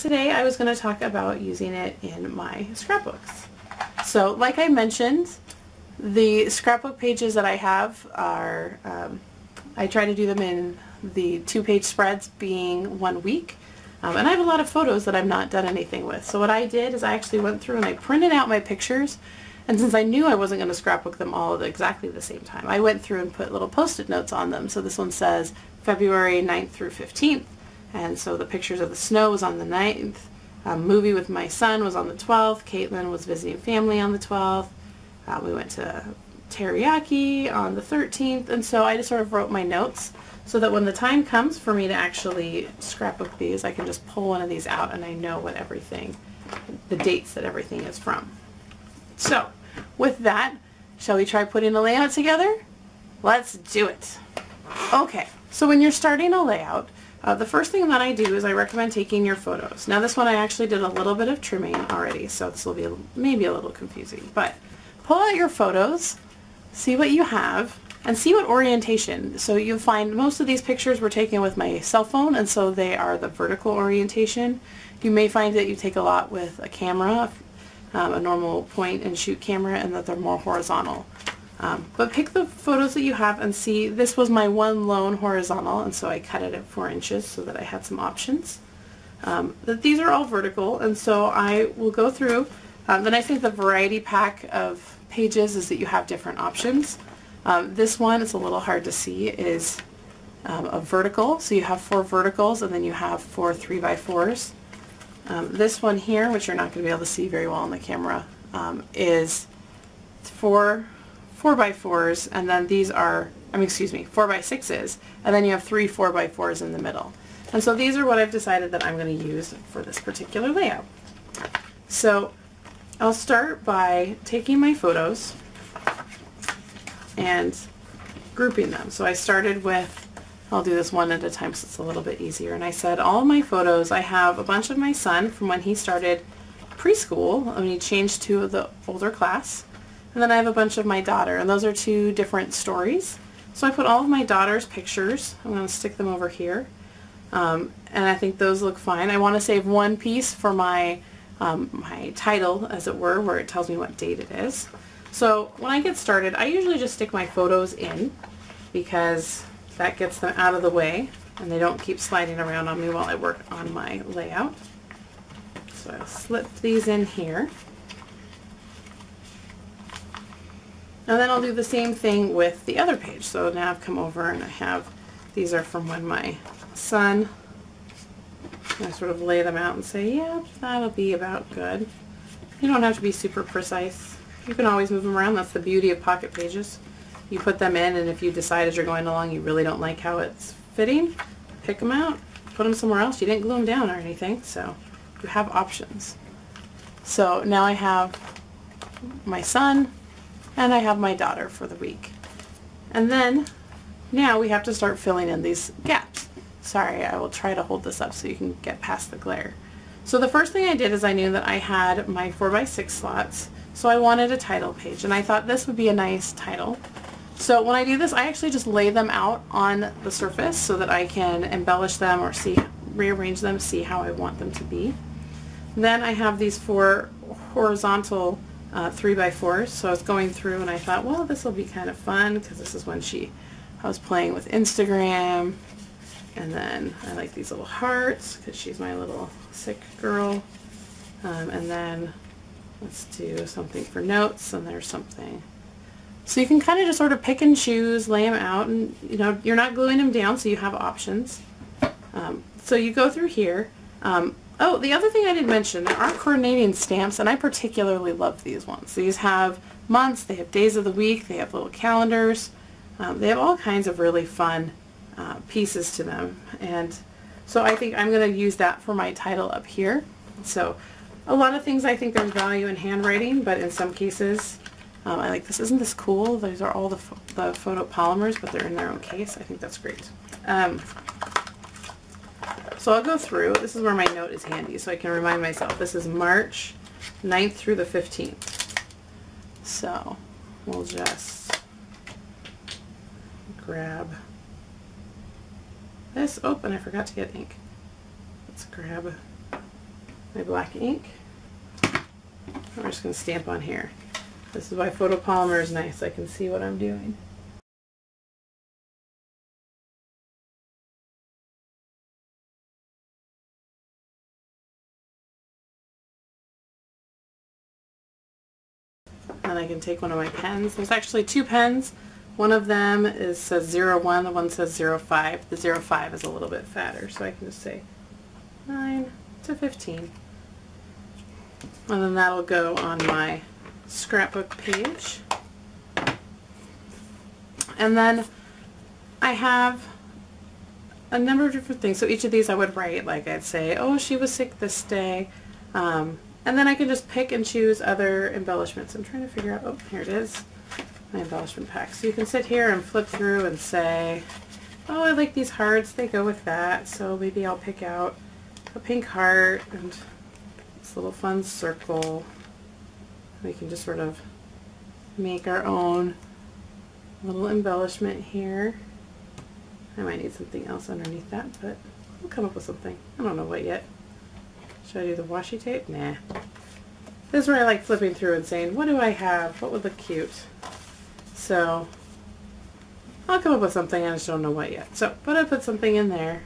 today I was going to talk about using it in my scrapbooks. So like I mentioned, the scrapbook pages that I have are, I try to do them in the 2-page spreads being 1 week. And I have a lot of photos that I've not done anything with. So what I did is I actually went through and I printed out my pictures, and since I knew I wasn't going to scrapbook them all at exactly the same time, I went through and put little post-it notes on them. So this one says February 9th through 15th, and so the pictures of the snow was on the 9th, movie with my son was on the 12th, Caitlin was visiting family on the 12th, we went to teriyaki on the 13th, and so I just sort of wrote my notes so that when the time comes for me to actually scrapbook these, I can just pull one of these out and I know what everything, the dates that everything is from. So with that, shall we try putting a layout together? Let's do it. Okay, so when you're starting a layout, the first thing that I do is I recommend taking your photos. Now this one I actually did a little bit of trimming already, so this will be maybe a little confusing, but pull out your photos, see what you have, and see what orientation. So you'll find most of these pictures were taken with my cell phone, and so they are the vertical orientation. You may find that you take a lot with a camera, a normal point and shoot camera, and that they're more horizontal. But pick the photos that you have and see. This was my one lone horizontal, and so I cut it at 4 inches so that I had some options. But these are all vertical, and so I will go through. The nice thing with the variety pack of pages is that you have different options. This one, it's a little hard to see, is a vertical, so you have 4 verticals and then you have 4 3x4s. This one here, which you're not going to be able to see very well on the camera, is 4 4x4s, and then these are, 4x6s, and then you have 3 4x4s in the middle. And so these are what I've decided that I'm going to use for this particular layout. So I'll start by taking my photos and grouping them. So I started with, I'll do this one at a time so it's a little bit easier, and I said all of my photos, I have a bunch of my son from when he started preschool, when he changed to the older class, and then I have a bunch of my daughter, and those are 2 different stories. So I put all of my daughter's pictures, I'm going to stick them over here, and I think those look fine. I want to save one piece for my my title, as it were, where it tells me what date it is. So when I get started, I usually just stick my photos in because that gets them out of the way and they don't keep sliding around on me while I work on my layout. So I'll slip these in here. And then I'll do the same thing with the other page. So now I've come over and I have, these are from when my son, I sort of lay them out and say, yeah, that'll be about good. You don't have to be super precise. You can always move them around. That's the beauty of pocket pages. You put them in, and if you decide as you're going along you really don't like how it's fitting, pick them out, put them somewhere else. You didn't glue them down or anything, so you have options. So now I have my son and I have my daughter for the week. And then now we have to start filling in these gaps. Sorry, I will try to hold this up so you can get past the glare. So the first thing I did is I knew that I had my 4x6 slots, so I wanted a title page, and I thought this would be a nice title. So when I do this, I actually just lay them out on the surface so that I can embellish them or rearrange them, see how I want them to be. Then I have these 4 horizontal 3x4s, so I was going through and I thought, well, this will be kind of fun because this is when I was playing with Instagram. And then I like these little hearts because she's my little sick girl. And then let's do something for notes, and there's something. So you can kind of just sort of pick and choose, lay them out, and you're not gluing them down, so you have options. So you go through here. Oh, the other thing I didn't mention, there are coordinating stamps, and I particularly love these ones. These have months, they have days of the week, they have little calendars. They have all kinds of really fun pieces to them, and so I think I'm going to use that for my title up here. So a lot of things I think there's value in handwriting, but in some cases I like this. Isn't this cool? Those are all the photo polymers, but they're in their own case. I think that's great. So I'll go through. This is where my note is handy, so I can remind myself. This is March 9th through the 15th. So we'll just grab this. Oh, and I forgot to get ink. Let's grab my black ink. I'm just going to stamp on here. This is why photopolymer is nice. I can see what I'm doing. And I can take one of my pens. There's actually two pens. One of them says 01, the one says 05. The 05 is a little bit fatter, so I can just say 9 to 15. And then that'll go on my scrapbook page. And then I have a number of different things. So each of these I would write, like I'd say, oh, she was sick this day. And then I can just pick and choose other embellishments. I'm trying to figure out, oh, here it is, my embellishment pack. So you can sit here and flip through and say, oh, I like these hearts, they go with that, so maybe I'll pick out a pink heart and this little fun circle. We can just sort of make our own little embellishment here. I might need something else underneath that, but we'll come up with something. I don't know what yet. Should I do the washi tape? Nah. This is where I like flipping through and saying, what do I have? What would look cute? So I'll come up with something, I just don't know what yet. So, but I put something in there.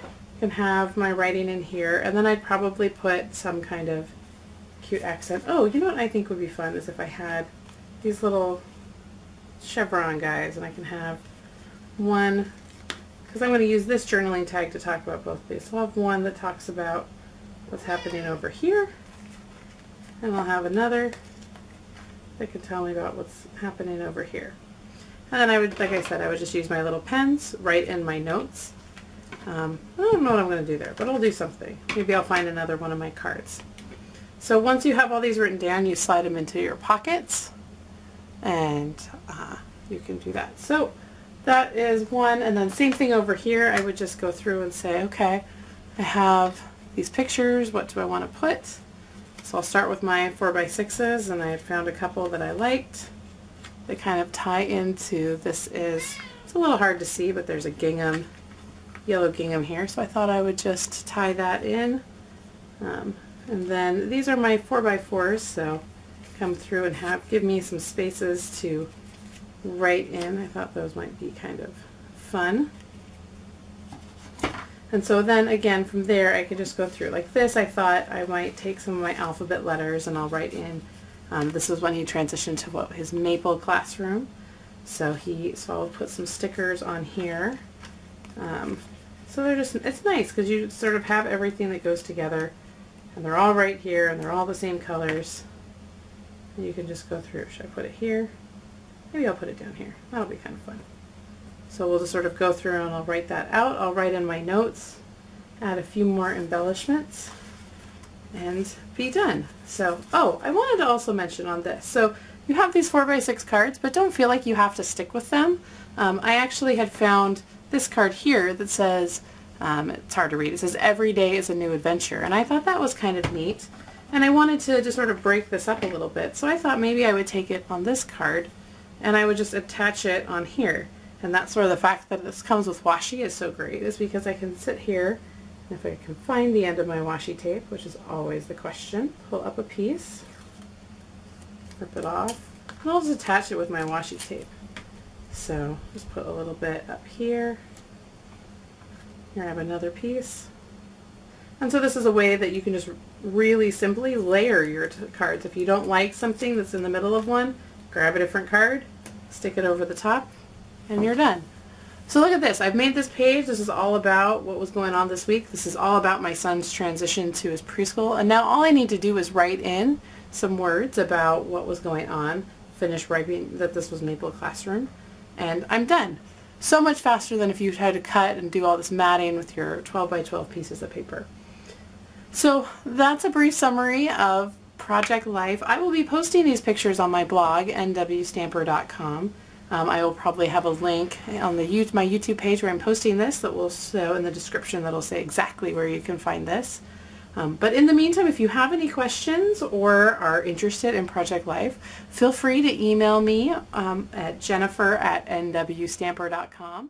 I can have my writing in here, and then I'd probably put some kind of cute accent. Oh, you know what I think would be fun is if I had these little chevron guys, and I can have one, because I'm going to use this journaling tag to talk about both these. So I'll have one that talks about what's happening over here, and I'll have another that can tell me about what's happening over here. And then I would, like I said, I would just use my little pens, write in my notes. I don't know what I'm going to do there, but I'll do something. Maybe I'll find another one of my cards. So once you have all these written down, you slide them into your pockets, and you can do that. So that is one, and then same thing over here. I would just go through and say, okay, I have these pictures, what do I want to put? So I'll start with my 4x6s, and I had found a couple that I liked. They kind of tie into, it's a little hard to see, but there's a gingham, yellow gingham here, so I thought I would just tie that in. And then these are my 4x4s, so come through and give me some spaces to write in. I thought those might be kind of fun. And so then again from there I could just go through like this. I thought I might take some of my alphabet letters and I'll write in, this is when he transitioned to his Maple classroom. So I'll put some stickers on here. So they're just, it's nice because you sort of have everything that goes together, and they're all right here and they're all the same colors. And you can just go through. Should I put it here? Maybe I'll put it down here. That'll be kind of fun. So we'll just sort of go through and I'll write that out. I'll write in my notes, add a few more embellishments, and be done. So, oh, I wanted to also mention on this. So you have these 4x6 cards, but don't feel like you have to stick with them. I actually had found this card here that says, it's hard to read, it says every day is a new adventure, and I thought that was kind of neat. And I wanted to just sort of break this up a little bit, so I thought maybe I would take it on this card and I would just attach it on here. And that's sort of the fact that this comes with washi is so great, is because I can sit here, and if I can find the end of my washi tape, which is always the question, pull up a piece, rip it off, and I'll just attach it with my washi tape. So just put a little bit up here. Here I have another piece. And so this is a way that you can just really simply layer your cards. If you don't like something that's in the middle of one, grab a different card, stick it over the top, and you're done. So look at this. I've made this page. This is all about what was going on this week. This is all about my son's transition to his preschool. And now all I need to do is write in some words about what was going on, finish writing that this was Maple Classroom, and I'm done. So much faster than if you had to cut and do all this matting with your 12x12 pieces of paper. So that's a brief summary of Project Life. I will be posting these pictures on my blog, nwstamper.com. I will probably have a link on my YouTube page where I'm posting this that will show in the description that'll say exactly where you can find this. But in the meantime, if you have any questions or are interested in Project Life, feel free to email me at jennifer@nwstamper.com.